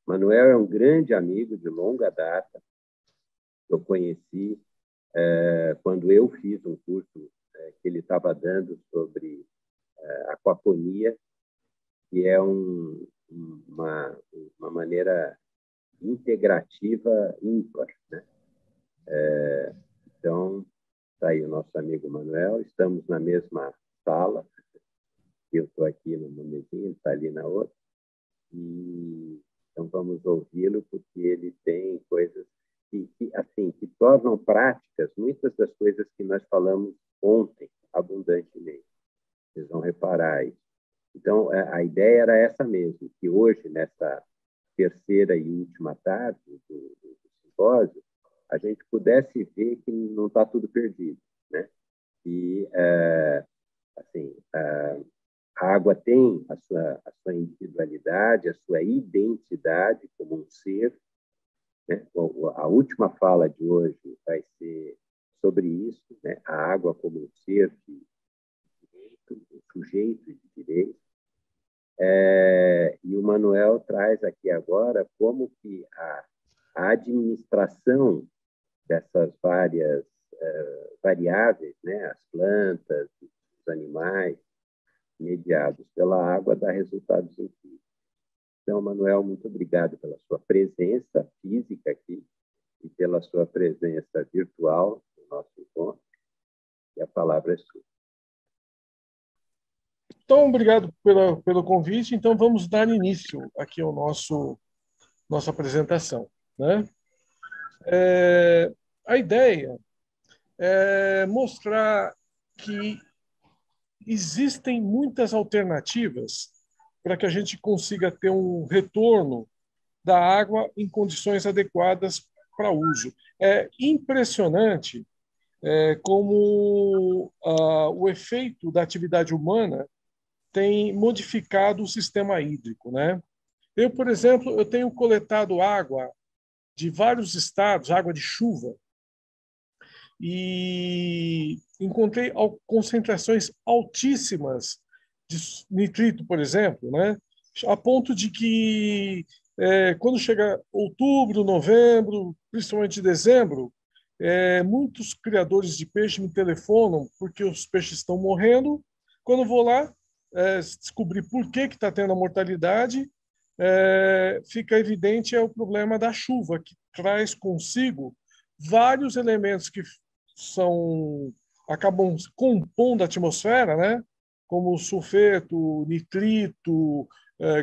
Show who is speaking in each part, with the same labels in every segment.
Speaker 1: Manuel é um grande amigo de longa data. Eu conheci quando eu fiz um curso que ele estava dando sobre aquaponia, que é uma maneira integrativa ímpar, né? Então, está aí o nosso amigo Manuel, estamos na mesma sala, eu estou aqui numa mesinha, ele está ali na outra, e então vamos ouvi-lo, porque ele tem coisas que tornam práticas muitas das coisas que nós falamos ontem, abundantemente. Vocês vão reparar isso. Então, a ideia era essa mesmo, que hoje, nessa terceira e última tarde do simpósio, a gente pudesse ver que não está tudo perdido, né? E, a água tem a sua individualidade, a sua identidade como um ser, né? A última fala de hoje vai ser sobre isso, né? A água como um ser de direito, um sujeito de direito. E o Manuel traz aqui agora como que a administração dessas várias variáveis, né? As plantas, os animais, mediados pela água, dá resultados incríveis. Então, Manuel, muito obrigado pela sua presença física aqui e pela sua presença virtual no nosso encontro. E a palavra é sua.
Speaker 2: Então, obrigado pelo convite. Então, vamos dar início aqui ao nossa apresentação, né? A ideia é mostrar que existem muitas alternativas para que a gente consiga ter um retorno da água em condições adequadas para uso. É impressionante como o efeito da atividade humana tem modificado o sistema hídrico, né? Eu, por exemplo, eu tenho coletado água de vários estados, água de chuva, e encontrei concentrações altíssimas de nitrito, por exemplo, né? A ponto de que, quando chega outubro, novembro, principalmente dezembro, muitos criadores de peixe me telefonam porque os peixes estão morrendo. Quando vou lá descobrir por que está tendo a mortalidade, fica evidente o problema da chuva, que traz consigo vários elementos que acabam compondo a atmosfera, né? Como sulfeto, nitrito,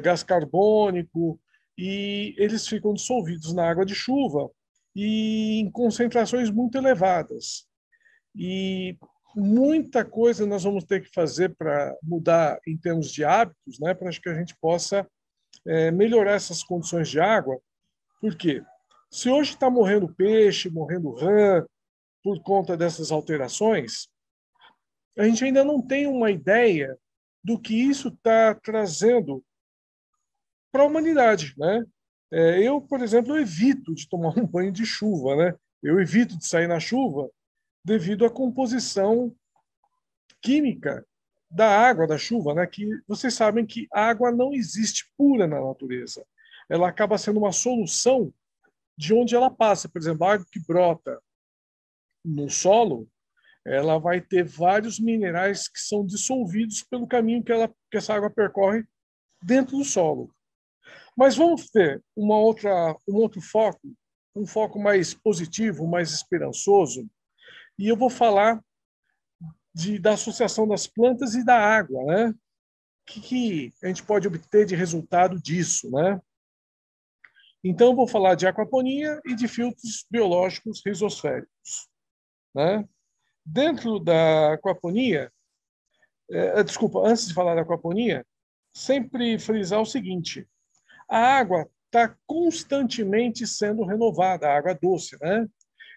Speaker 2: gás carbônico, e eles ficam dissolvidos na água de chuva e em concentrações muito elevadas. E muita coisa nós vamos ter que fazer para mudar em termos de hábitos, né? Para que a gente possa melhorar essas condições de água. Por quê? Se hoje está morrendo peixe, morrendo rã, por conta dessas alterações, a gente ainda não tem uma ideia do que isso está trazendo para a humanidade, né? Eu, por exemplo, evito de tomar um banho de chuva, né? Eu evito de sair na chuva devido à composição química da água da chuva, né? Que vocês sabem que a água não existe pura na natureza. Ela acaba sendo uma solução de onde ela passa. Por exemplo, a água que brota no solo, ela vai ter vários minerais que são dissolvidos pelo caminho que essa água percorre dentro do solo. Mas vamos ter um outro foco, um foco mais positivo, mais esperançoso, e eu vou falar da associação das plantas e da água, né? O que a gente pode obter de resultado disso, né? Então, eu vou falar de aquaponia e de filtros biológicos rizosféricos, né? Dentro da aquaponia, desculpa, antes de falar da aquaponia, sempre frisar o seguinte: a água está constantemente sendo renovada, a água doce, né?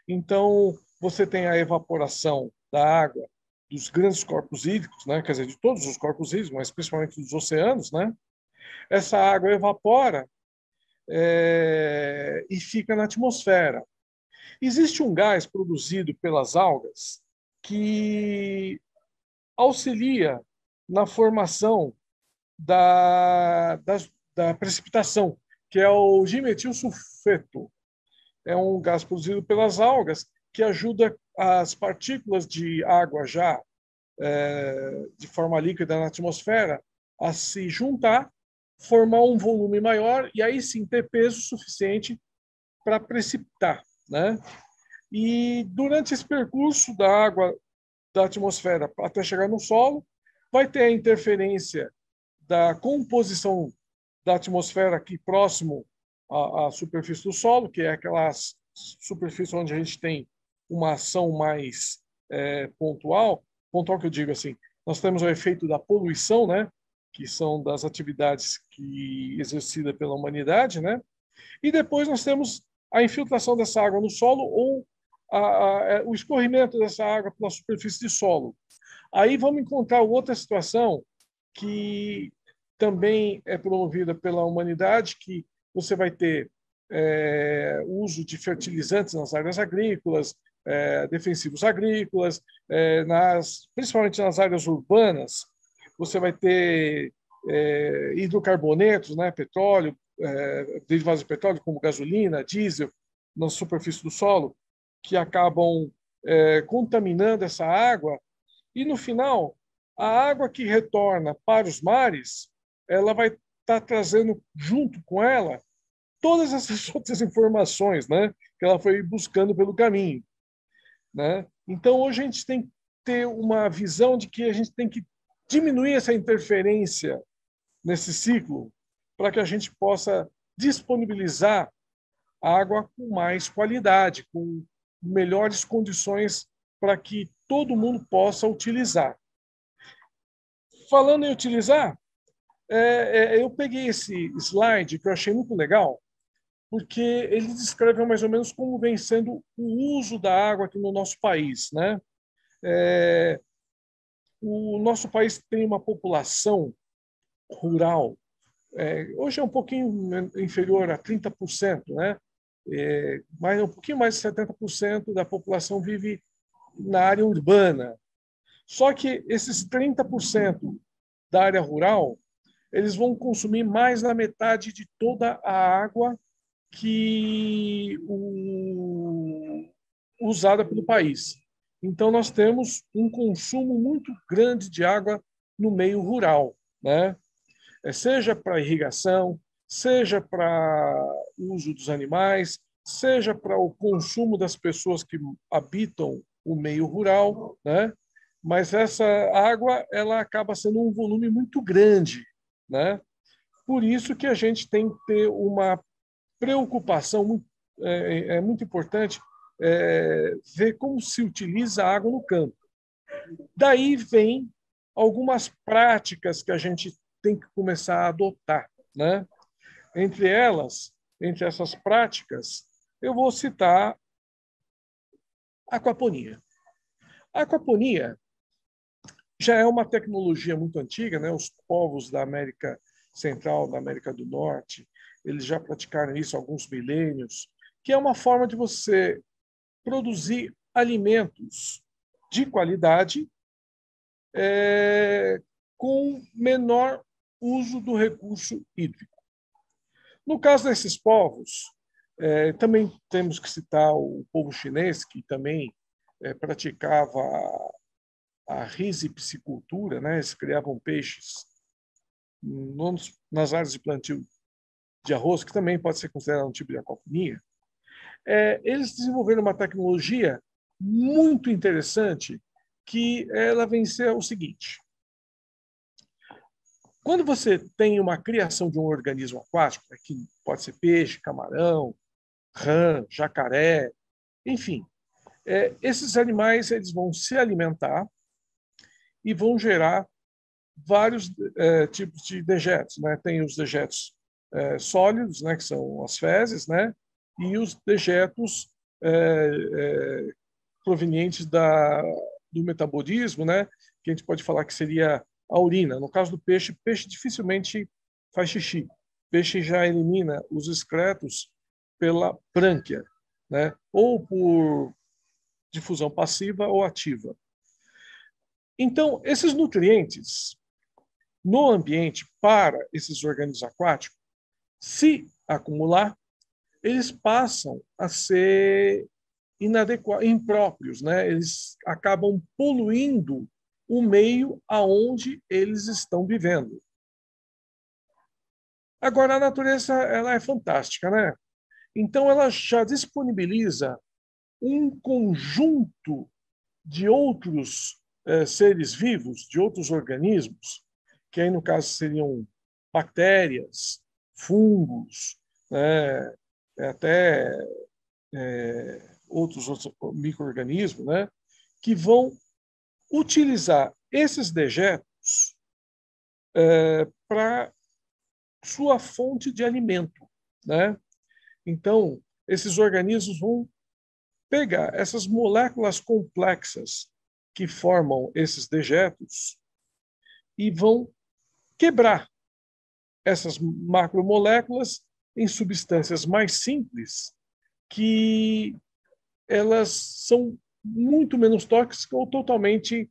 Speaker 2: Então, você tem a evaporação da água dos grandes corpos hídricos, né? Quer dizer, de todos os corpos hídricos, mas principalmente dos oceanos, né? Essa água evapora e fica na atmosfera. Existe um gás produzido pelas algas que auxilia na formação da precipitação, que é o dimetilsulfeto. É um gás produzido pelas algas que ajuda as partículas de água já de forma líquida na atmosfera a se juntar, formar um volume maior e aí sim ter peso suficiente para precipitar, né? E durante esse percurso da água da atmosfera até chegar no solo, vai ter a interferência da composição da atmosfera aqui próximo à superfície do solo, que é aquela superfície onde a gente tem uma ação mais pontual que eu digo assim, nós temos o efeito da poluição, né, que são das atividades exercidas pela humanidade, né, e depois nós temos a infiltração dessa água no solo ou o escorrimento dessa água pela superfície de solo. Aí vamos encontrar outra situação que também é promovida pela humanidade, que você vai ter uso de fertilizantes nas áreas agrícolas, defensivos agrícolas, principalmente nas áreas urbanas, você vai ter hidrocarbonetos, né, petróleo, derivados de petróleo, como gasolina, diesel, na superfície do solo, que acabam contaminando essa água, e no final, a água que retorna para os mares, ela vai estar trazendo junto com ela todas essas outras informações, né, que ela foi buscando pelo caminho, né? Então, hoje a gente tem que ter uma visão de que a gente tem que diminuir essa interferência nesse ciclo para que a gente possa disponibilizar água com mais qualidade, com melhores condições para que todo mundo possa utilizar. Falando em utilizar, eu peguei esse slide que eu achei muito legal, porque ele descreve mais ou menos como vem sendo o uso da água aqui no nosso país, né? O nosso país tem uma população rural, hoje é um pouquinho inferior a 30%, né? Mas um pouquinho mais de 70% da população vive na área urbana. Só que esses 30% da área rural, eles vão consumir mais da metade de toda a água usada pelo país. Então, nós temos um consumo muito grande de água no meio rural, né? Seja para irrigação, seja para uso dos animais, seja para o consumo das pessoas que habitam o meio rural, né? Mas essa água ela acaba sendo um volume muito grande, né? Por isso que a gente tem que ter uma preocupação muito importante ver como se utiliza a água no campo. Daí vem algumas práticas que a gente tem que começar a adotar, né? Entre essas práticas, eu vou citar a aquaponia. A aquaponia já é uma tecnologia muito antiga, né? Os povos da América Central, da América do Norte, eles já praticaram isso há alguns milênios, que é uma forma de você produzir alimentos de qualidade com menor uso do recurso hídrico. No caso desses povos, também temos que citar o povo chinês, que também praticava a risipsicultura, né? Eles criavam peixes nas áreas de plantio de arroz, que também pode ser considerado um tipo de aquaponia. Eles desenvolveram uma tecnologia muito interessante, que ela vem ser o seguinte: quando você tem uma criação de um organismo aquático, que pode ser peixe, camarão, rã, jacaré, enfim, esses animais eles vão se alimentar e vão gerar vários tipos de dejetos, né? Tem os dejetos sólidos, né, que são as fezes, né, e os dejetos provenientes do metabolismo, né, que a gente pode falar que seria a urina. No caso do peixe, dificilmente faz xixi. O peixe já elimina os excretos pela brânquia, né? Ou por difusão passiva ou ativa. Então, esses nutrientes no ambiente para esses organismos aquáticos, se acumular, eles passam a ser impróprios, né? Eles acabam poluindo o meio aonde eles estão vivendo. Agora, a natureza ela é fantástica, né? Então, ela já disponibiliza um conjunto de outros seres vivos, de outros organismos, que aí, no caso, seriam bactérias, fungos, né? Até outros micro-organismos, né? Que vão utilizar esses dejetos para sua fonte de alimento, né? Então, esses organismos vão pegar essas moléculas complexas que formam esses dejetos e vão quebrar essas macromoléculas em substâncias mais simples que elas são muito menos tóxicas ou totalmente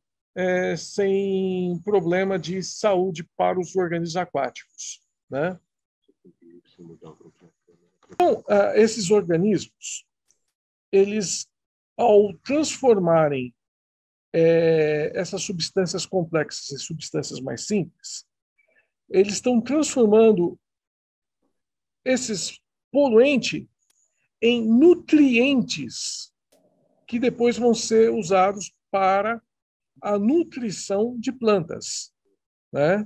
Speaker 2: sem problema de saúde para os organismos aquáticos, né? Então, esses organismos, eles, ao transformarem essas substâncias complexas em substâncias mais simples, eles estão transformando esses poluentes em nutrientes que depois vão ser usados para a nutrição de plantas, né?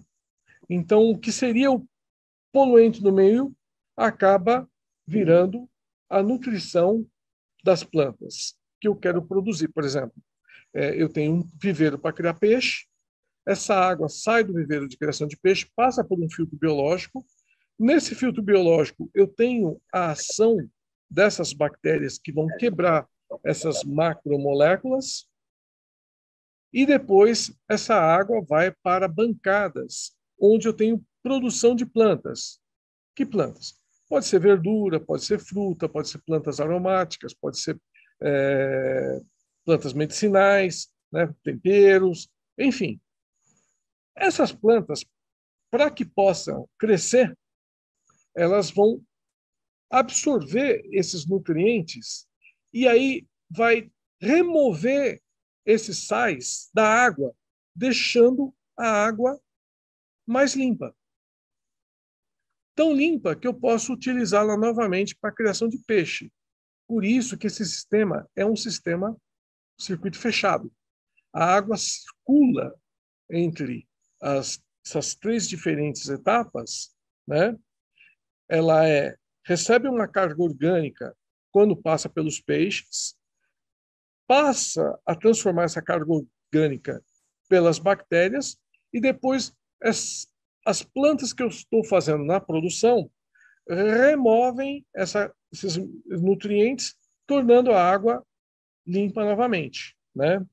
Speaker 2: Então, o que seria o poluente no meio acaba virando a nutrição das plantas que eu quero produzir. Por exemplo, eu tenho um viveiro para criar peixe, essa água sai do viveiro de criação de peixe, passa por um filtro biológico. Nesse filtro biológico, eu tenho a ação dessas bactérias que vão quebrar essas macromoléculas e depois essa água vai para bancadas, onde eu tenho produção de plantas. Que plantas? Pode ser verdura, pode ser fruta, pode ser plantas aromáticas, pode ser plantas medicinais, né, temperos, enfim. Essas plantas, para que possam crescer, elas vão absorver esses nutrientes e aí vai remover esses sais da água, deixando a água mais limpa. Tão limpa que eu posso utilizá-la novamente para a criação de peixe. Por isso que esse sistema é um sistema circuito fechado. A água circula entre essas três diferentes etapas, né? Ela recebe uma carga orgânica quando passa pelos peixes, passa a transformar essa carga orgânica pelas bactérias e depois as plantas que eu estou fazendo na produção removem esses nutrientes, tornando a água limpa novamente, né?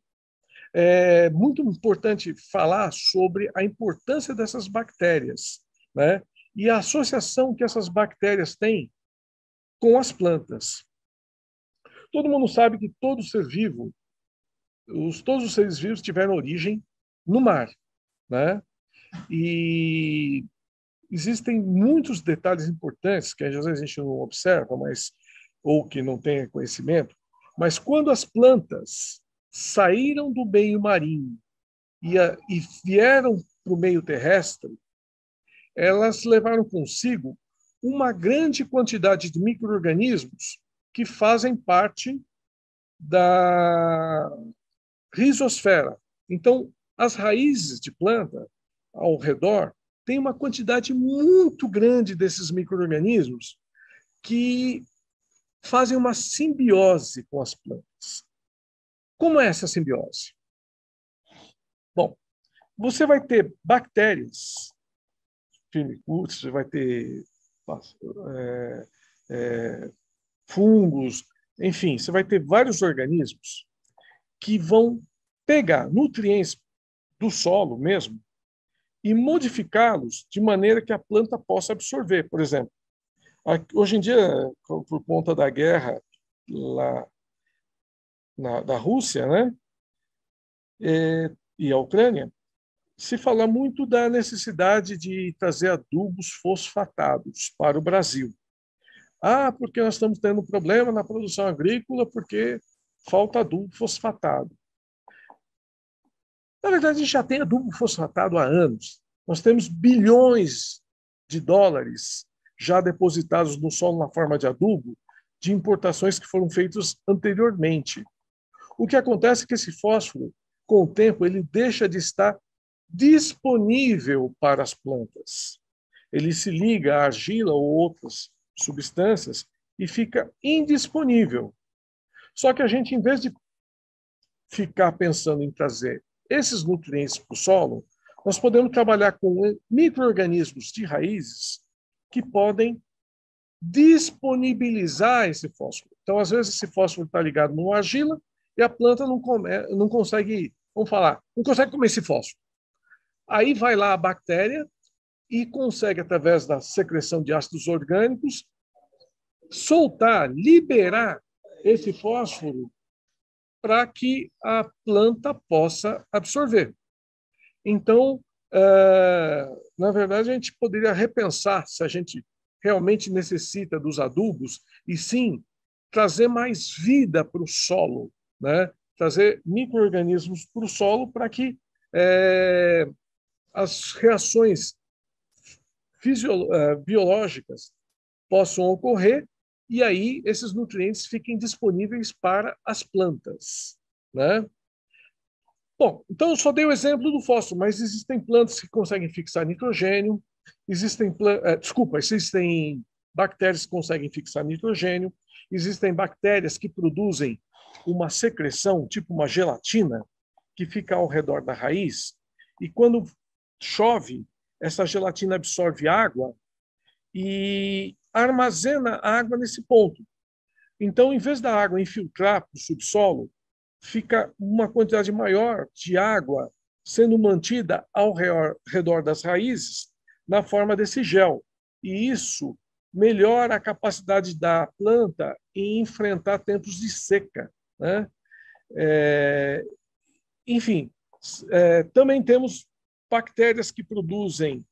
Speaker 2: É muito importante falar sobre a importância dessas bactérias, né? E a associação que essas bactérias têm com as plantas. Todo mundo sabe que todo ser vivo, todos os seres vivos tiveram origem no mar, né? E existem muitos detalhes importantes que às vezes a gente não observa, ou que não tem conhecimento, mas quando as plantas saíram do meio marinho e vieram para o meio terrestre, elas levaram consigo uma grande quantidade de micro-organismos que fazem parte da rizosfera. Então, as raízes de planta ao redor têm uma quantidade muito grande desses micro-organismos que fazem uma simbiose com as plantas. Como é essa simbiose? Bom, você vai ter bactérias, firmicutes, você vai ter fungos, enfim, você vai ter vários organismos que vão pegar nutrientes do solo mesmo e modificá-los de maneira que a planta possa absorver. Por exemplo, hoje em dia, por conta da guerra lá da Rússia, né, e a Ucrânia, se fala muito da necessidade de trazer adubos fosfatados para o Brasil. Ah, porque nós estamos tendo problema na produção agrícola porque falta adubo fosfatado. Na verdade, a gente já tem adubo fosfatado há anos. Nós temos bilhões de dólares já depositados no solo na forma de adubo de importações que foram feitas anteriormente. O que acontece é que esse fósforo, com o tempo, ele deixa de estar disponível para as plantas. Ele se liga à argila ou outras substâncias e fica indisponível. Só que a gente, em vez de ficar pensando em trazer esses nutrientes para o solo, nós podemos trabalhar com micro-organismos de raízes que podem disponibilizar esse fósforo. Então, às vezes, esse fósforo está ligado numa argila e a planta não consegue, vamos falar, não consegue comer esse fósforo. Aí vai lá a bactéria e consegue, através da secreção de ácidos orgânicos, soltar, liberar esse fósforo para que a planta possa absorver. Então, na verdade, a gente poderia repensar se a gente realmente necessita dos adubos e, sim, trazer mais vida para o solo, né? Trazer micro-organismos para o solo para que as reações biológicas possam ocorrer e aí esses nutrientes fiquem disponíveis para as plantas, né? Bom, então eu só dei o exemplo do fósforo, mas existem plantas que conseguem fixar nitrogênio, existem bactérias que conseguem fixar nitrogênio, existem bactérias que produzem uma secreção, tipo uma gelatina, que fica ao redor da raiz, e quando chove, essa gelatina absorve água e armazena a água nesse ponto. Então, em vez da água infiltrar para o subsolo, fica uma quantidade maior de água sendo mantida ao redor das raízes na forma desse gel. E isso melhora a capacidade da planta em enfrentar tempos de seca, né? Enfim, também temos bactérias que produzem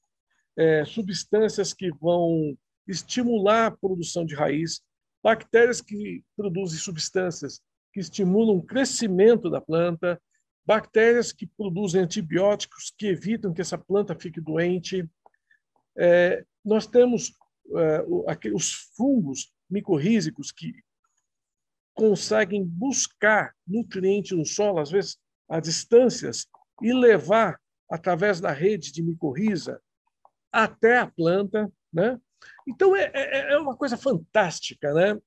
Speaker 2: substâncias que vão estimular a produção de raiz, bactérias que produzem substâncias que estimulam o crescimento da planta, bactérias que produzem antibióticos que evitam que essa planta fique doente. Nós temos os fungos micorrízicos que conseguem buscar nutrientes no solo, às vezes a distâncias, e levar através da rede de micorriza até a planta, né? Então é uma coisa fantástica, né?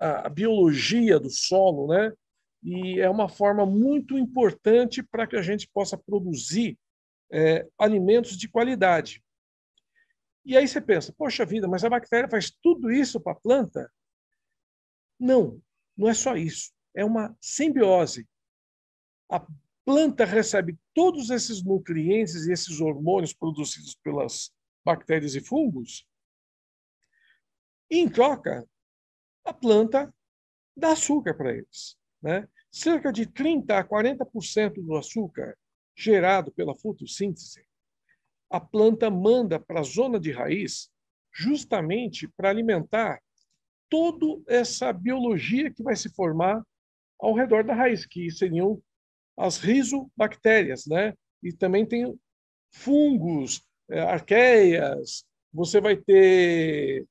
Speaker 2: A biologia do solo, né? E é uma forma muito importante para que a gente possa produzir alimentos de qualidade. E aí você pensa, poxa vida, mas a bactéria faz tudo isso para a planta? Não, não é só isso. É uma simbiose. A planta recebe todos esses nutrientes e esses hormônios produzidos pelas bactérias e fungos, e, em troca, a planta dá açúcar para eles, né? Cerca de 30% a 40% do açúcar gerado pela fotossíntese, a planta manda para a zona de raiz justamente para alimentar toda essa biologia que vai se formar ao redor da raiz, que seriam as rizobactérias, né? E também tem fungos, arqueias, você vai ter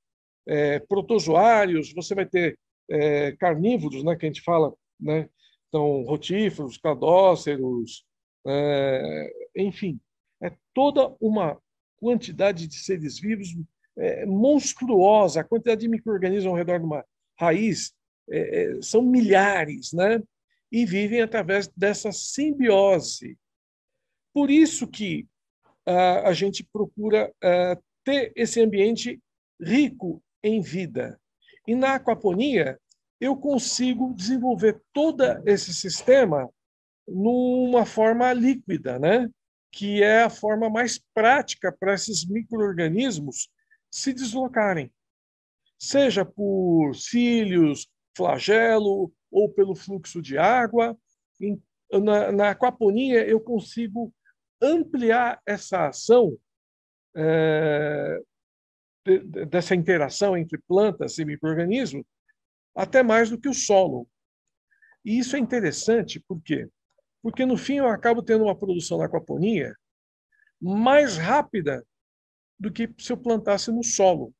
Speaker 2: protozoários, você vai ter carnívoros, né, que a gente fala, né? Então, rotíferos, cladóceros, enfim, é toda uma quantidade de seres vivos monstruosa. A quantidade de micro-organismos ao redor de uma raiz são milhares, né? E vivem através dessa simbiose. Por isso que a gente procura ter esse ambiente rico em vida. E na aquaponia, eu consigo desenvolver todo esse sistema numa forma líquida, né? que é a forma mais prática para esses micro-organismos se deslocarem, seja por cílios, flagelo ou pelo fluxo de água. Na aquaponia, eu consigo ampliar essa ação dessa interação entre plantas e micro-organismos até mais do que o solo. E isso é interessante, por quê? Porque, no fim, eu acabo tendo uma produção na aquaponia mais rápida do que se eu plantasse no solo,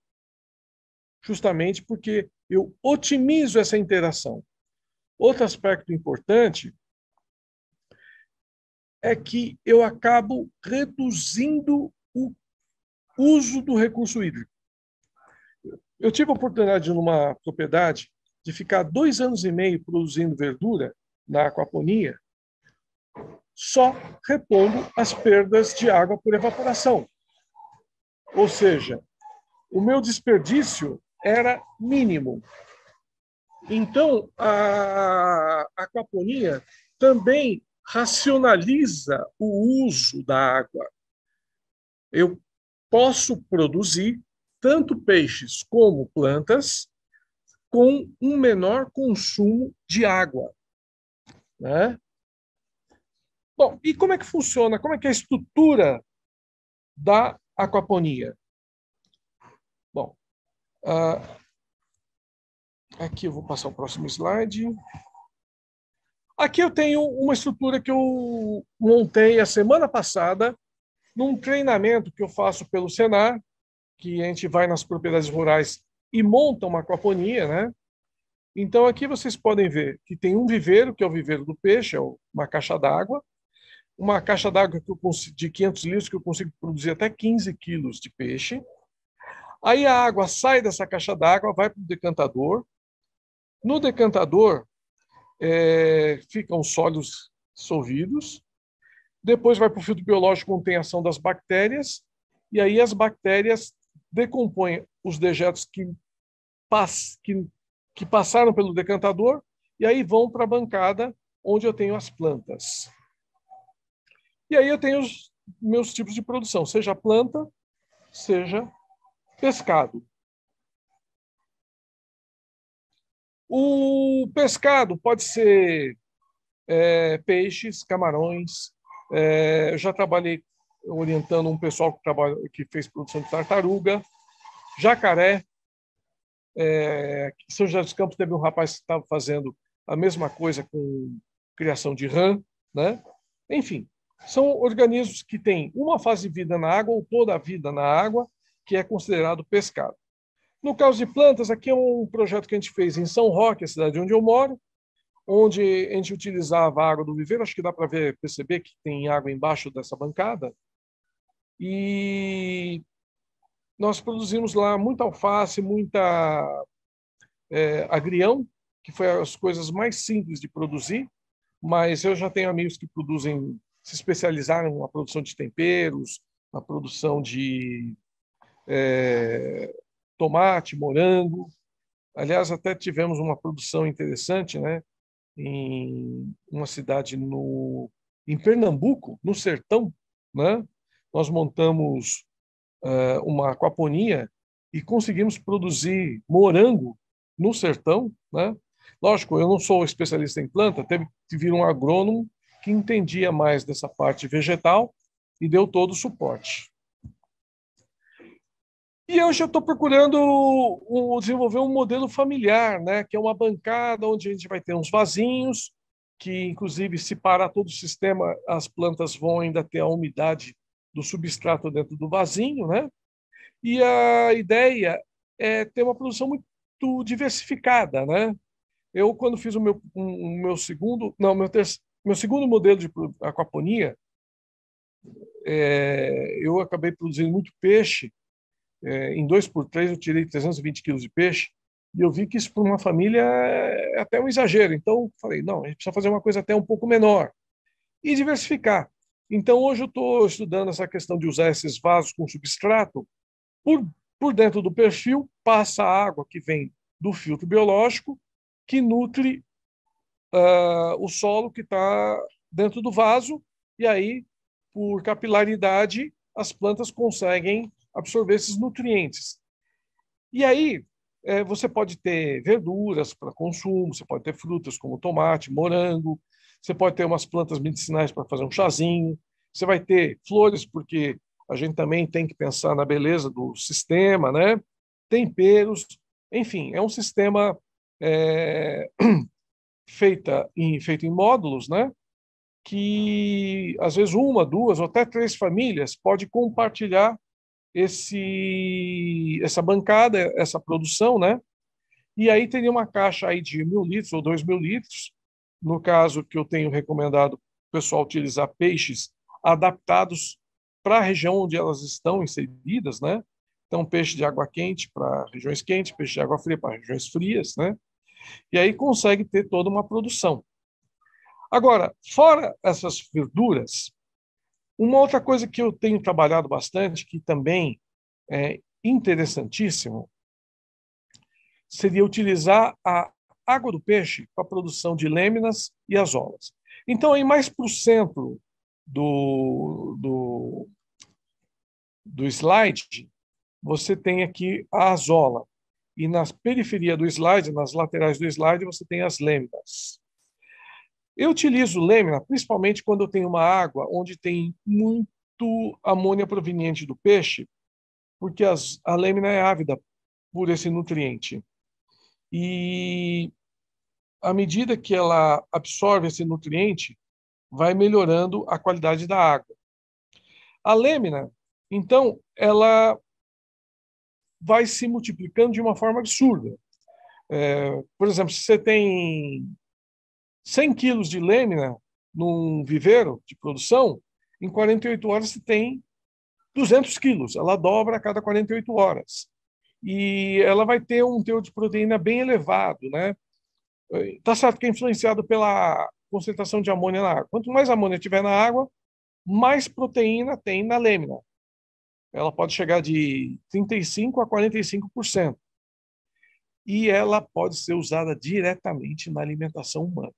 Speaker 2: justamente porque eu otimizo essa interação. Outro aspecto importante é que eu acabo reduzindo o uso do recurso hídrico. Eu tive a oportunidade, numa propriedade, de ficar 2 anos e meio produzindo verdura na aquaponia, só repondo as perdas de água por evaporação. Ou seja, o meu desperdício era mínimo. Então, a aquaponia também racionaliza o uso da água. Eu posso produzir tanto peixes como plantas com um menor consumo de água, né? Bom, e como é que funciona? Como é que é a estrutura da aquaponia? Bom, aqui eu vou passar o próximo slide. Aqui eu tenho uma estrutura que eu montei a semana passada num treinamento que eu faço pelo Senar, que a gente vai nas propriedades rurais e monta uma aquaponia, né? Então aqui vocês podem ver que tem um viveiro, que é o viveiro do peixe, é uma caixa d'água, uma caixa d'água de 500 litros que eu consigo produzir até 15 quilos de peixe. Aí a água sai dessa caixa d'água, vai para o decantador. No decantador ficam sólidos dissolvidos. Depois vai para o filtro biológico, onde tem a ação das bactérias. E aí as bactérias decompõem os dejetos que passaram pelo decantador e aí vão para a bancada onde eu tenho as plantas. E aí eu tenho os meus tipos de produção, seja planta, seja pescado. O pescado pode ser peixes, camarões. Eu já trabalhei orientando um pessoal que fez produção de tartaruga, jacaré. Em São José dos Campos teve um rapaz que estava fazendo a mesma coisa com criação de rã, né? Enfim, são organismos que têm uma fase de vida na água ou toda a vida na água, que é considerado pescado. No caso de plantas, aqui é um projeto que a gente fez em São Roque, a cidade onde eu moro, onde a gente utilizava a água do viveiro. Acho que dá para perceber que tem água embaixo dessa bancada. E nós produzimos lá muita alface, muita agrião, que foi as coisas mais simples de produzir, mas eu já tenho amigos que produzem, se especializaram na produção de temperos, na produção de tomate, morango. Aliás, até tivemos uma produção interessante, né, em uma cidade em Pernambuco, no sertão, né? Nós montamos uma aquaponia e conseguimos produzir morango no sertão, né? Lógico, eu não sou especialista em planta, teve que vir um agrônomo que entendia mais dessa parte vegetal e deu todo o suporte. E hoje eu estou procurando desenvolver um modelo familiar, né? Que é uma bancada onde a gente vai ter uns vasinhos, que inclusive se parar todo o sistema, as plantas vão ainda ter a umidade do substrato dentro do vasinho, né? E a ideia é ter uma produção muito diversificada, né? Eu, quando fiz meu segundo modelo de aquaponia, eu acabei produzindo muito peixe. Em 2x3 eu tirei 320 quilos de peixe e eu vi que isso para uma família é até um exagero. Então, falei, não, a gente precisa fazer uma coisa até um pouco menor e diversificar. Então, hoje eu estou estudando essa questão de usar esses vasos com substrato. Por dentro do perfil, passa a água que vem do filtro biológico, que nutre o solo que está dentro do vaso, e aí, por capilaridade, as plantas conseguem absorver esses nutrientes. E aí, você pode ter verduras para consumo, você pode ter frutas como tomate, morango, você pode ter umas plantas medicinais para fazer um chazinho, você vai ter flores, porque a gente também tem que pensar na beleza do sistema, né? Temperos, enfim, é um sistema é, feito em módulos, né? Que às vezes uma, duas ou até três famílias pode compartilhar essa bancada, essa produção, né? E aí teria uma caixa aí de 1.000 litros ou 2.000 litros. No caso que eu tenho recomendado o pessoal utilizar peixes adaptados para a região onde elas estão inseridas, né? Então, peixe de água quente para regiões quentes, peixe de água fria para regiões frias, né? E aí consegue ter toda uma produção. Agora, fora essas verduras, uma outra coisa que eu tenho trabalhado bastante, que também é interessantíssimo, seria utilizar a água do peixe para a produção de lêminas e azolas. Então, aí mais para o centro do slide, você tem aqui a azola. E na periferia do slide, nas laterais do slide, você tem as lêminas. Eu utilizo lêmina principalmente quando eu tenho uma água onde tem muito amônia proveniente do peixe, porque a lêmina é ávida por esse nutriente. E à medida que ela absorve esse nutriente, vai melhorando a qualidade da água. A lêmina, então, ela vai se multiplicando de uma forma absurda. Por exemplo, se você tem 100 quilos de lêmina num viveiro de produção, em 48 horas você tem 200 quilos. Ela dobra a cada 48 horas. E ela vai ter um teor de proteína bem elevado, né? Tá certo que é influenciado pela concentração de amônia na água. Quanto mais amônia tiver na água, mais proteína tem na lêmina. Ela pode chegar de 35% a 45%. E ela pode ser usada diretamente na alimentação humana.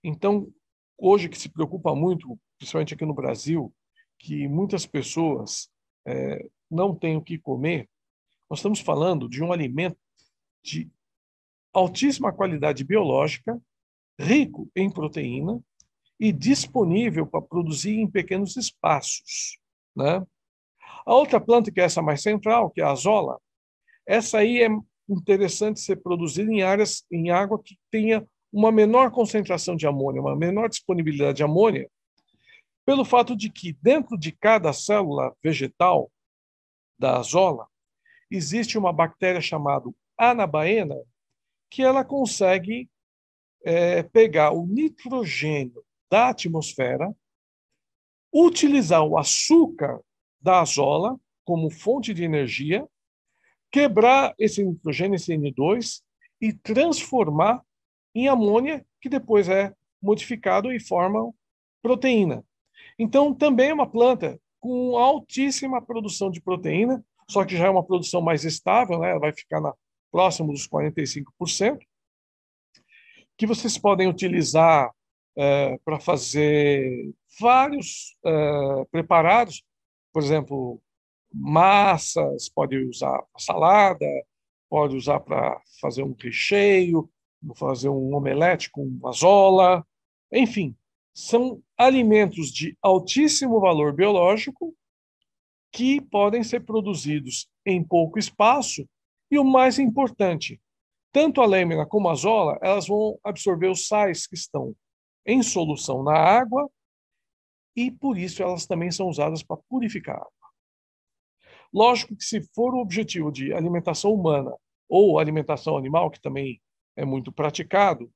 Speaker 2: Então, hoje que se preocupa muito, principalmente aqui no Brasil, que muitas pessoas não têm o que comer, nós estamos falando de um alimento de altíssima qualidade biológica, rico em proteína e disponível para produzir em pequenos espaços, né? A outra planta, que é essa mais central, que é a azola, essa aí é interessante ser produzida em áreas, em água que tenha uma menor concentração de amônia, uma menor disponibilidade de amônia, pelo fato de que dentro de cada célula vegetal da azola existe uma bactéria chamada anabaena, que ela consegue pegar o nitrogênio da atmosfera, utilizar o açúcar da azola como fonte de energia, quebrar esse nitrogênio, esse N2, e transformar em amônia, que depois é modificado e forma proteína. Então, também é uma planta com altíssima produção de proteína, só que já é uma produção mais estável, né? Vai ficar próximo dos 45%, que vocês podem utilizar para fazer vários preparados, por exemplo, massas, pode usar para salada, pode usar para fazer um recheio, fazer um omelete com azola, enfim, são alimentos de altíssimo valor biológico que podem ser produzidos em pouco espaço e o mais importante, tanto a lêmina como a azola, elas vão absorver os sais que estão em solução na água e por isso elas também são usadas para purificar a água. Lógico que se for o objetivo de alimentação humana ou alimentação animal, que também é muito praticado,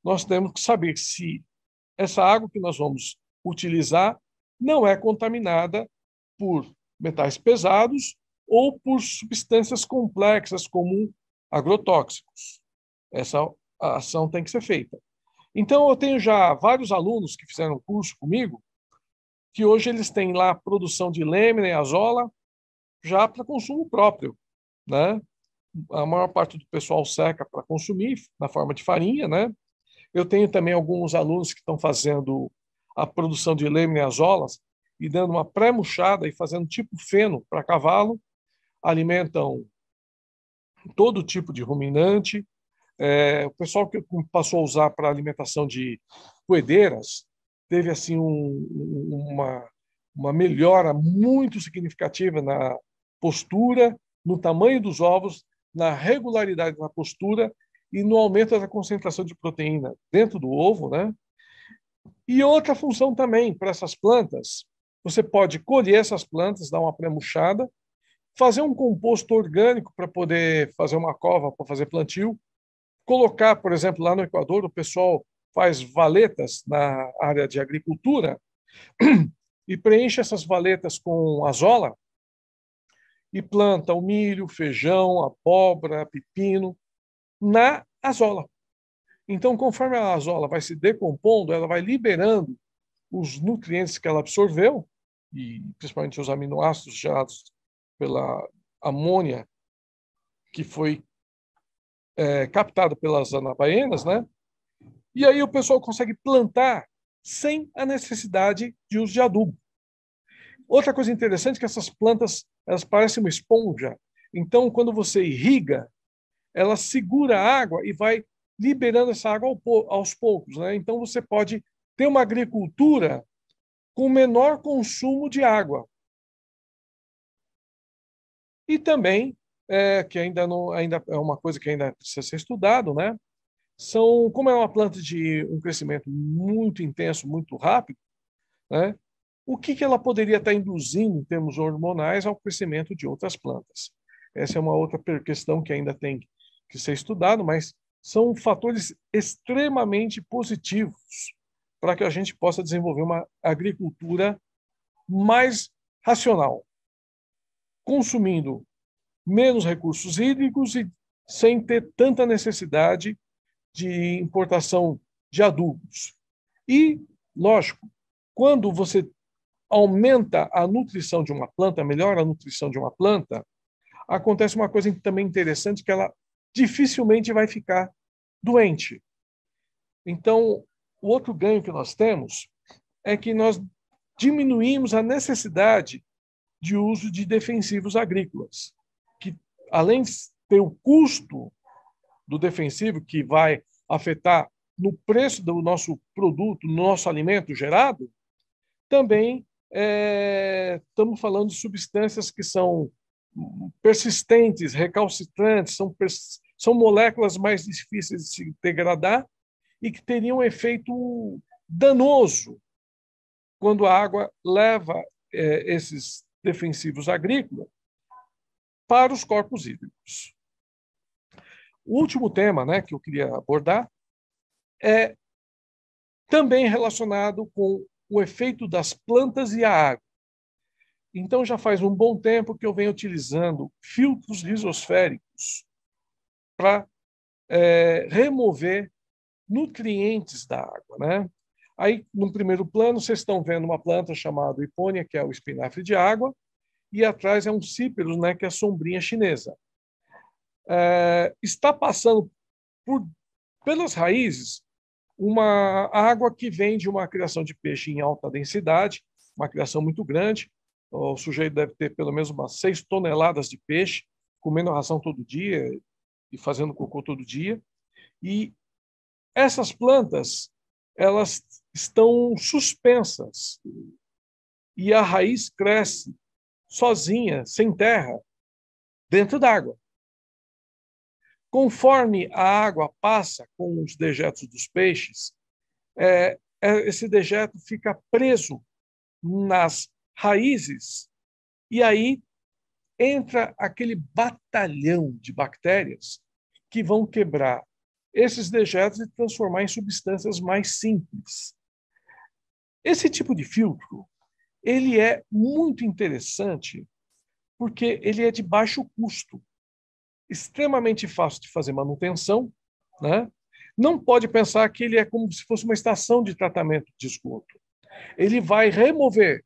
Speaker 2: nós temos que saber se essa água que nós vamos utilizar não é contaminada por metais pesados ou por substâncias complexas como agrotóxicos. Essa ação tem que ser feita. Então, eu tenho já vários alunos que fizeram curso comigo, que hoje eles têm lá produção de lêmina e azola já para consumo próprio, né? A maior parte do pessoal seca para consumir na forma de farinha, né? Eu tenho também alguns alunos que estão fazendo a produção de lêmina e azolas e dando uma pré-murchada e fazendo tipo feno para cavalo, alimentam todo tipo de ruminante. O pessoal que passou a usar para alimentação de poedeiras teve assim uma melhora muito significativa na postura, no tamanho dos ovos, na regularidade da postura e no aumento da concentração de proteína dentro do ovo, né? E outra função também para essas plantas, você pode colher essas plantas, dar uma pré-murchada, fazer um composto orgânico para poder fazer uma cova para fazer plantio, colocar, por exemplo, lá no Equador, o pessoal faz valetas na área de agricultura e preenche essas valetas com azola e planta o milho, feijão, abóbora, pepino na azola. Então, conforme a azola vai se decompondo, ela vai liberando os nutrientes que ela absorveu, e principalmente os aminoácidos gerados pela amônia, que foi captado pelas anabaenas, né? E aí o pessoal consegue plantar sem a necessidade de uso de adubo. Outra coisa interessante é que essas plantas, elas parecem uma esponja. Então, quando você irriga, ela segura a água e vai liberando essa água aos poucos, né? Então, você pode ter uma agricultura com menor consumo de água. E também, que ainda é uma coisa que ainda precisa ser estudado, né? Como é uma planta de um crescimento muito intenso, muito rápido, né? O que ela poderia estar induzindo em termos hormonais ao crescimento de outras plantas? Essa é uma outra questão que ainda tem que ser estudado, mas são fatores extremamente positivos para que a gente possa desenvolver uma agricultura mais racional, consumindo menos recursos hídricos e sem ter tanta necessidade de importação de adubos. E, lógico, quando você aumenta a nutrição de uma planta, melhora a nutrição de uma planta, acontece uma coisa também interessante, que ela dificilmente vai ficar doente. Então, o outro ganho que nós temos é que nós diminuímos a necessidade de uso de defensivos agrícolas, que além de ter o custo do defensivo, que vai afetar no preço do nosso produto, no nosso alimento gerado, também estamos falando de substâncias que são persistentes, recalcitrantes, são moléculas mais difíceis de se degradar e que teriam um efeito danoso quando a água leva esses defensivos agrícolas para os corpos hídricos. O último tema, né, que eu queria abordar é também relacionado com o efeito das plantas e a água. Então, já faz um bom tempo que eu venho utilizando filtros rizosféricos para remover nutrientes da água, né? Aí, no primeiro plano, vocês estão vendo uma planta chamada hipônia, que é o espinafre de água, e atrás é um cíperus, né, que é a sombrinha chinesa. Está passando pelas raízes uma água que vem de uma criação de peixe em alta densidade, uma criação muito grande. O sujeito deve ter pelo menos umas 6 toneladas de peixe, comendo ração todo dia e fazendo cocô todo dia. E essas plantas, elas estão suspensas e a raiz cresce sozinha, sem terra, dentro d'água. Conforme a água passa com os dejetos dos peixes, esse dejeto fica preso nas raízes e aí entra aquele batalhão de bactérias que vão quebrar esses dejetos e transformar em substâncias mais simples. Esse tipo de filtro, ele é muito interessante porque ele é de baixo custo, extremamente fácil de fazer manutenção, né? Não pode pensar que ele é como se fosse uma estação de tratamento de esgoto. Ele vai remover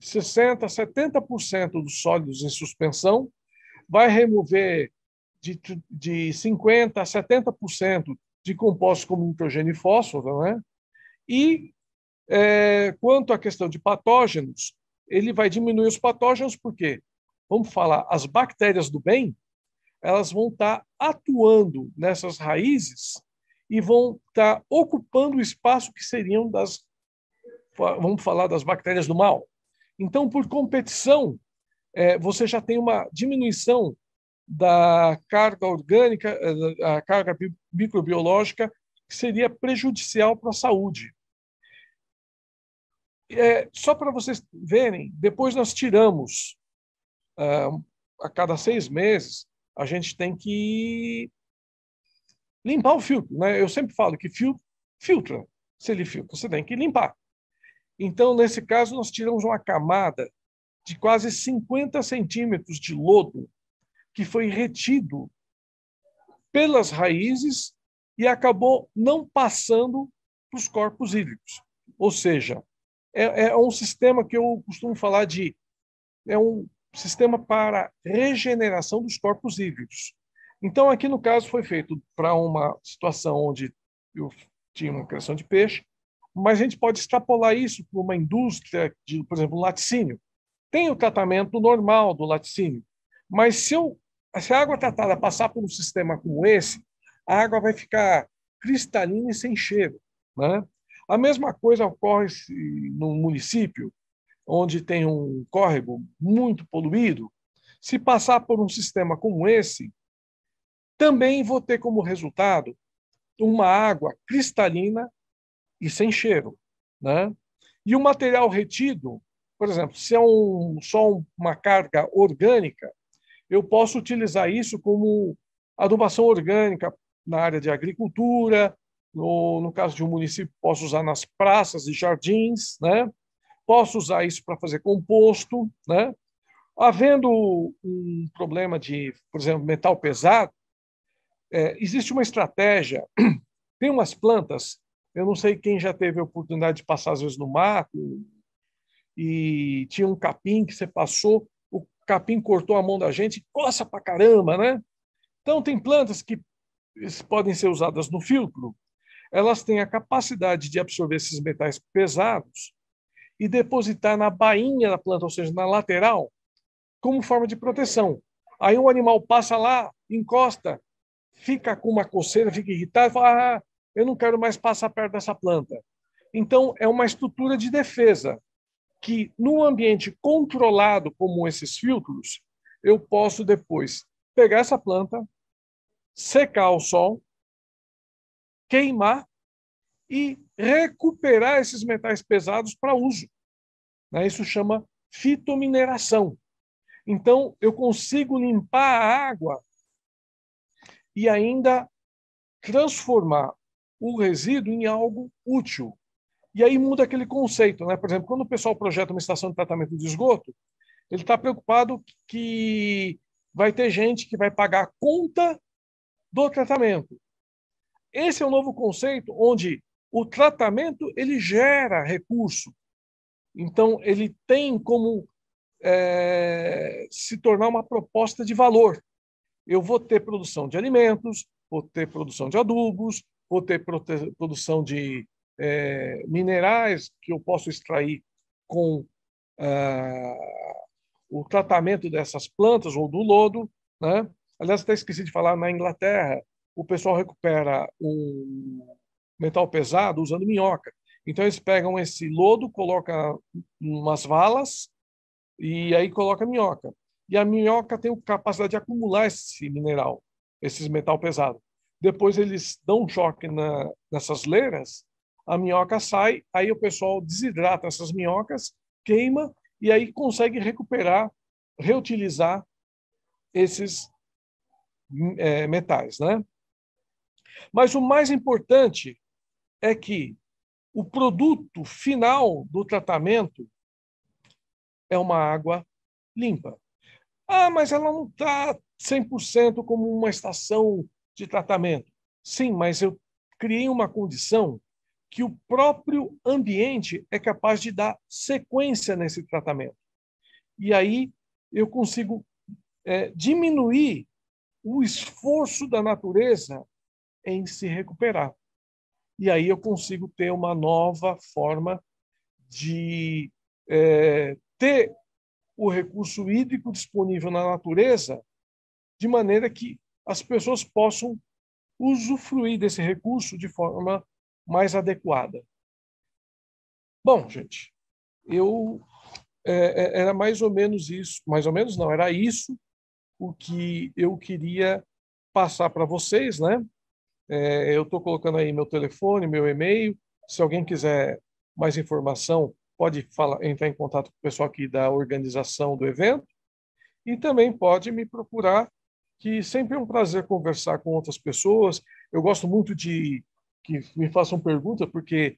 Speaker 2: 60%, 70% dos sólidos em suspensão, vai remover de 50% a 70% de compostos como nitrogênio e fósforo, né? E quanto à questão de patógenos, ele vai diminuir os patógenos, porque, vamos falar, as bactérias do bem, elas vão estar atuando nessas raízes e vão estar ocupando o espaço que seriam vamos falar, das bactérias do mal. Então, por competição, você já tem uma diminuição da carga orgânica, a carga microbiológica, que seria prejudicial para a saúde. Só para vocês verem, depois nós tiramos, a cada 6 meses, a gente tem que limpar o filtro, né? Eu sempre falo que filtra. Se ele filtra, você tem que limpar. Então, nesse caso, nós tiramos uma camada de quase 50 centímetros de lodo que foi retido pelas raízes e acabou não passando para os corpos hídricos. Ou seja, é um sistema que eu costumo falar é um sistema para regeneração dos corpos hídricos. Então, aqui no caso, foi feito para uma situação onde eu tinha uma criação de peixe, mas a gente pode extrapolar isso para uma indústria de, por exemplo, laticínio. Tem o tratamento normal do laticínio, mas se a água tratada passar por um sistema como esse, a água vai ficar cristalina e sem cheiro, né? A mesma coisa ocorre no município, onde tem um córrego muito poluído. Se passar por um sistema como esse, também vou ter como resultado uma água cristalina e sem cheiro, né? E o material retido, por exemplo, se é só uma carga orgânica, eu posso utilizar isso como adubação orgânica na área de agricultura, no caso de um município, posso usar nas praças e jardins, né? Posso usar isso para fazer composto, né? Havendo um problema de, por exemplo, metal pesado, existe uma estratégia. Tem umas plantas, eu não sei quem já teve a oportunidade de passar, às vezes, no mato, e tinha um capim que você passou, o capim cortou a mão da gente, coça pra caramba, né? Então, tem plantas que podem ser usadas no filtro, elas têm a capacidade de absorver esses metais pesados e depositar na bainha da planta, ou seja, na lateral, como forma de proteção. Aí o animal passa lá, encosta, fica com uma coceira, fica irritado, fala, eu não quero mais passar perto dessa planta. Então, é uma estrutura de defesa que, num ambiente controlado como esses filtros, eu posso depois pegar essa planta, secar ao sol, queimar e recuperar esses metais pesados para uso. Isso chama fitomineração. Então, eu consigo limpar a água e ainda transformar o resíduo em algo útil. E aí muda aquele conceito, né? Por exemplo, quando o pessoal projeta uma estação de tratamento de esgoto, ele está preocupado que vai ter gente que vai pagar a conta do tratamento. Esse é um novo conceito onde o tratamento ele gera recurso. Então, ele tem como se tornar uma proposta de valor. Eu vou ter produção de alimentos, vou ter produção de adubos, vou ter produção de minerais que eu posso extrair com o tratamento dessas plantas ou do lodo, né? Aliás, até esqueci de falar, na Inglaterra, o pessoal recupera um metal pesado usando minhoca. Então, eles pegam esse lodo, colocam umas valas e aí coloca minhoca. E a minhoca tem a capacidade de acumular esse mineral, esse metal pesado. Depois eles dão um choque nessas leiras, a minhoca sai, aí o pessoal desidrata essas minhocas, queima e aí consegue recuperar, reutilizar esses metais, né? Mas o mais importante é que o produto final do tratamento é uma água limpa. Mas ela não está 100% como uma estação de tratamento. Sim, mas eu criei uma condição que o próprio ambiente é capaz de dar sequência nesse tratamento. E aí eu consigo diminuir o esforço da natureza em se recuperar. E aí eu consigo ter uma nova forma de ter o recurso hídrico disponível na natureza, de maneira que as pessoas possam usufruir desse recurso de forma mais adequada. Bom, gente, era mais ou menos isso, mais ou menos não, era isso o que eu queria passar para vocês, né? Eu estou colocando aí meu telefone, meu e-mail. Se alguém quiser mais informação, pode entrar em contato com o pessoal aqui da organização do evento e também pode me procurar, que sempre é um prazer conversar com outras pessoas. Eu gosto muito de que me façam perguntas, porque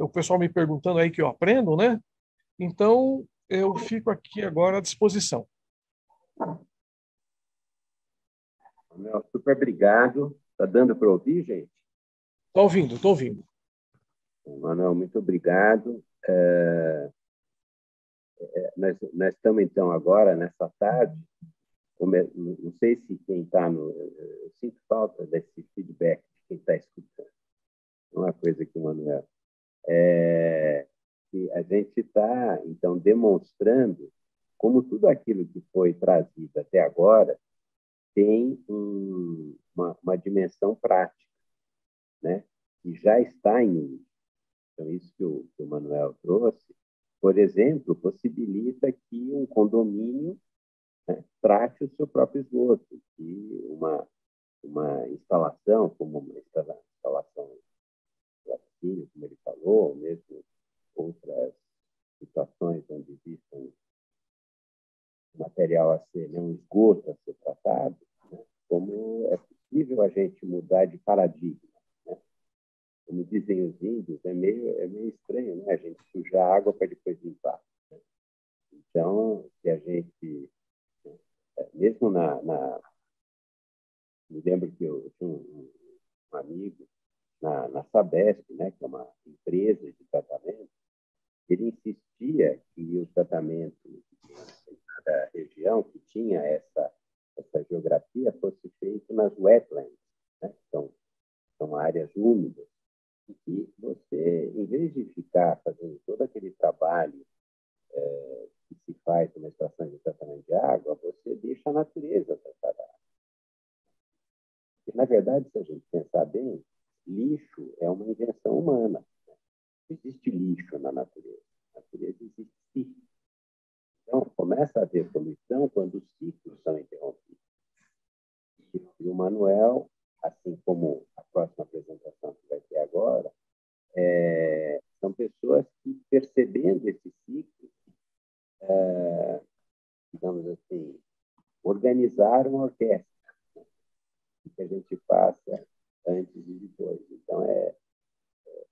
Speaker 2: o pessoal me perguntando aí que eu aprendo, né? Então, eu fico aqui agora à disposição.
Speaker 1: Manuel, super obrigado. Está dando para ouvir, gente?
Speaker 2: Estou ouvindo, estou ouvindo.
Speaker 1: Manuel, muito obrigado. Nós estamos, então, agora, nessa tarde, não sei se quem está no... Eu sinto falta desse feedback de quem está escutando. Não é uma coisa que o Manuel... que a gente está, então, demonstrando como tudo aquilo que foi trazido até agora tem uma dimensão prática, né? Que já está em uso. Então, isso que o Manuel trouxe, por exemplo, possibilita que um condomínio, né, trate o seu próprio esgoto, que uma instalação, como uma instalação de laticínio, como ele falou, ou mesmo outras situações onde existem material a ser, né, um esgoto a ser tratado, né, como é possível a gente mudar de paradigma. Né? Como dizem os índios, é meio estranho, né? A gente sujar a água para depois limpar. Né? Então, se a gente, mesmo me lembro que eu tinha um amigo na Sabesp, né, que é uma empresa de tratamento, ele insistia que o tratamento da região que tinha essa geografia fosse feito nas wetlands, né? São áreas úmidas, e você, em vez de ficar fazendo todo aquele trabalho que se faz numa estação de tratamento de água, você deixa a natureza tratar a água. E, na verdade, se a gente pensar bem, lixo é uma invenção humana. Né? Não existe lixo na natureza. Na natureza existe ciclo. Então, começa a haver poluição quando os ciclos são interrompidos. E o Manuel, assim como a próxima apresentação que vai ter agora, são pessoas que, percebendo esse ciclo, digamos assim, organizaram a orquestra, né, que a gente passa antes e depois. Então, é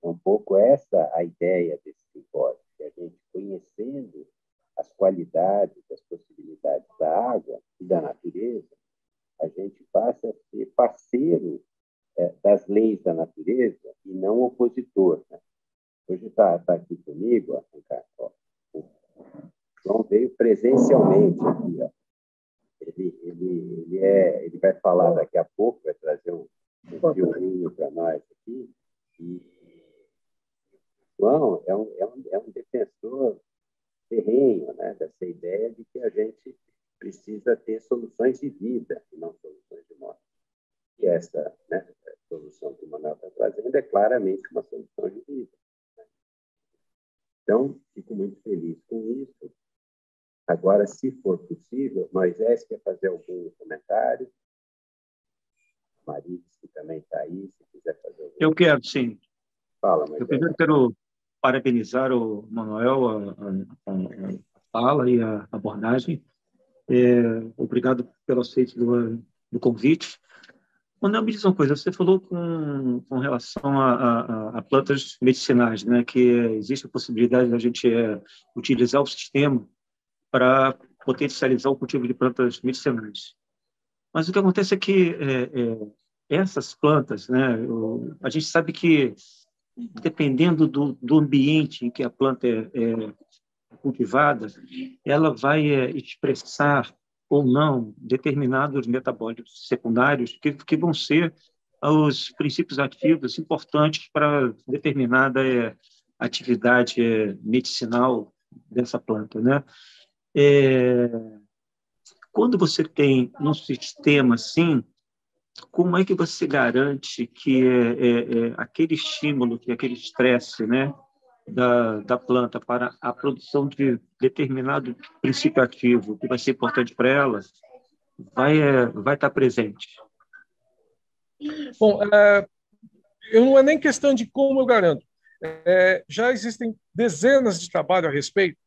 Speaker 1: um pouco essa a ideia desse simpósio, que a gente, conhecendo as qualidades, as possibilidades da água e da natureza, a gente passa a ser parceiro das leis da natureza e não opositor. Né? Hoje está aqui comigo, ó, o João veio presencialmente aqui. Ó. Ele vai falar daqui a pouco, vai trazer um filminho para nós aqui. E João é um defensor ferrenho, né, dessa ideia de que a gente precisa ter soluções de vida e não soluções de morte. E essa, né, solução que o Manuel está trazendo é claramente uma solução de vida. Né? Então, fico muito feliz com isso. Agora, se for possível, Moisés quer fazer algum comentário? Maris, que também está aí, se quiser fazer algum.
Speaker 3: Eu quero, sim.
Speaker 1: Fala, Moisés.
Speaker 3: Eu primeiro quero parabenizar o Manuel, a fala e a abordagem. Obrigado pelo aceite do convite. Manuel, me diz uma coisa, você falou com relação a plantas medicinais, né, que existe a possibilidade de a gente utilizar o sistema para potencializar o cultivo de plantas medicinais. Mas o que acontece é que essas plantas, né, a gente sabe que, dependendo do ambiente em que a planta é cultivada, ela vai expressar ou não determinados metabólitos secundários que vão ser os princípios ativos importantes para determinada atividade medicinal dessa planta, né? Quando você tem um sistema assim, como é que você garante que aquele estímulo, que aquele estresse, né, da planta para a produção de determinado princípio ativo que vai ser importante para ela, vai estar presente?
Speaker 2: Bom, eu não é nem questão de como eu garanto. Já existem dezenas de trabalhos a respeito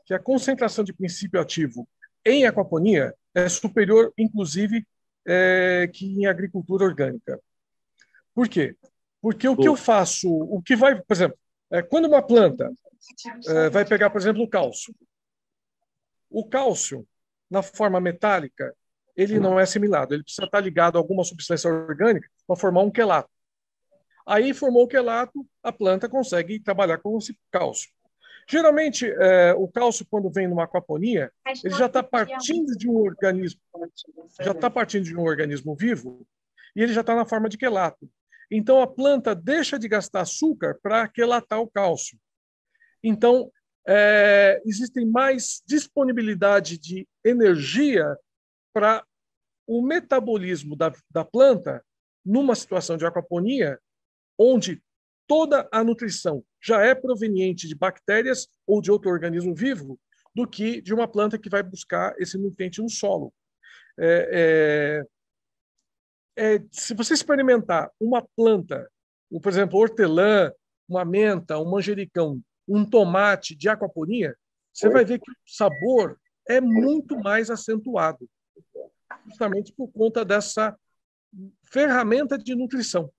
Speaker 2: que a concentração de princípio ativo em aquaponia é superior, inclusive, que em agricultura orgânica. Por quê? Porque o que eu faço, o que vai, por exemplo, quando uma planta vai pegar, por exemplo, o cálcio, na forma metálica, ele não é assimilado, ele precisa estar ligado a alguma substância orgânica para formar um quelato. Aí formou o quelato, a planta consegue trabalhar com esse cálcio. Geralmente, o cálcio, quando vem numa aquaponia, ele já está partindo de um organismo vivo e ele já está na forma de quelato. Então, a planta deixa de gastar açúcar para quelatar o cálcio. Então, existem mais disponibilidade de energia para o metabolismo da planta numa situação de aquaponia, onde toda a nutrição já é proveniente de bactérias ou de outro organismo vivo, do que de uma planta que vai buscar esse nutriente no solo. Se você experimentar uma planta, por exemplo, hortelã, uma menta, um manjericão, um tomate de aquaponia, você vai ver que o sabor é muito mais acentuado, justamente por conta dessa ferramenta de nutrição.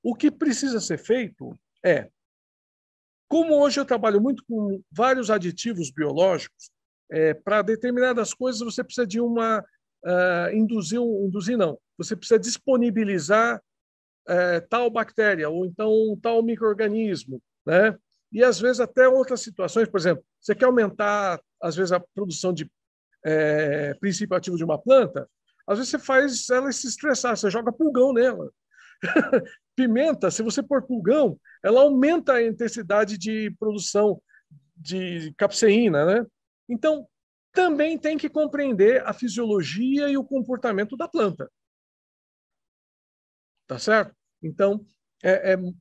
Speaker 2: O que precisa ser feito como hoje eu trabalho muito com vários aditivos biológicos, para determinadas coisas você precisa de induzir não, você precisa disponibilizar tal bactéria ou então tal micro-organismo, né? E às vezes até outras situações, por exemplo, você quer aumentar às vezes a produção de princípio ativo de uma planta, às vezes você faz ela se estressar, você joga pulgão nela. Pimenta, se você pôr pulgão, ela aumenta a intensidade de produção de capsaína, né? Então, também tem que compreender a fisiologia e o comportamento da planta. Tá certo? Então,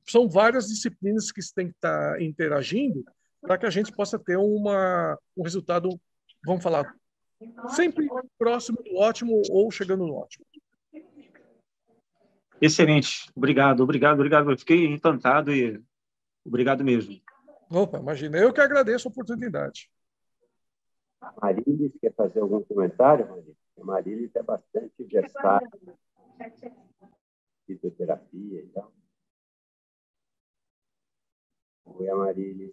Speaker 2: são várias disciplinas que têm que estar interagindo para que a gente possa ter um resultado, vamos falar, sempre próximo do ótimo ou chegando no ótimo.
Speaker 3: Excelente. Obrigado. Eu fiquei encantado e obrigado mesmo.
Speaker 2: Opa, imagina. Eu que agradeço a oportunidade.
Speaker 1: A Marilis quer fazer algum comentário, Marilis? A Marilis é bastante versada em fisioterapia e tal. Oi, a Marilis.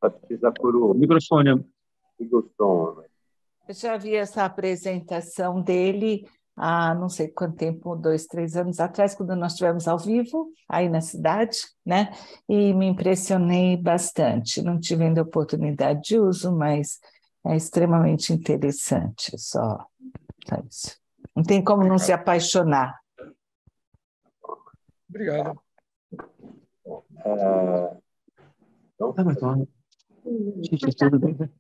Speaker 1: Só precisa pôr o
Speaker 3: microfone.
Speaker 1: O som.
Speaker 4: Eu já vi essa apresentação dele há não sei quanto tempo, 2, 3 anos atrás, quando nós estivemos ao vivo, aí na cidade, né? E me impressionei bastante. Não tive ainda oportunidade de uso, mas é extremamente interessante, só isso. Não tem como não se apaixonar.
Speaker 2: Obrigado.
Speaker 1: Então,
Speaker 3: Gente, tudo bem, né?